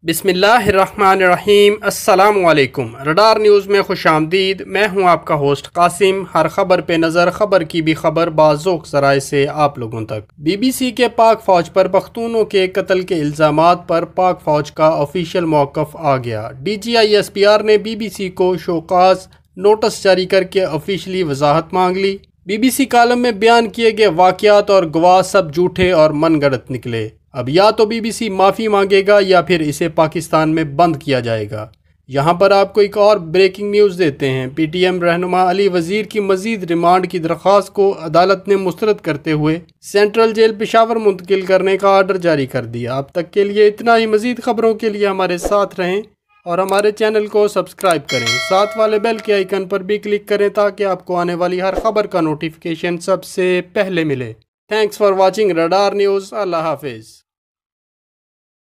बिस्मिल्लाहिर्रहमानिर्रहीम। अस्सलामुअलैकुम। Radar news में खुश आमदीद। मैं हूं आपका होस्ट कासिम। हर खबर पे नज़र, खबर की भी खबर बाज़ोक ज़राए से आप लोगों तक। BBC के पाक फ़ौज पर पख्तूनों के कत्ल के इल्ज़ामात पर पाक फ़ौज का ऑफिशियल मौक़िफ़ आ गया। DGI SPR ने BBC को शोकाज़ नोटिस जारी करके ऑफिशियली वजाहत मांग ली। BBC कॉलम में बयान किए गए वाक़यात और गवाह सब झूठे और मनगढ़ंत निकले। अब या तो BBC माफ़ी मांगेगा या फिर इसे पाकिस्तान में बंद किया जाएगा। यहाँ पर आपको एक और ब्रेकिंग न्यूज़ देते हैं। PTM रहनुमा अली वज़ीर की मज़ीद रिमांड की दरख्वास्त को अदालत ने मुस्तरद करते हुए सेंट्रल जेल पेशावर मुंतकिल करने का आर्डर जारी कर दिया। अब तक के लिए इतना ही। मज़ीद खबरों के लिए हमारे साथ रहें और हमारे चैनल को सब्सक्राइब करें। साथ वाले बेल के आइकन पर भी क्लिक करें ताकि आपको आने वाली हर खबर का नोटिफिकेशन सबसे पहले मिले। Thanks for watching Radar News. अल्लाह हाफिज़।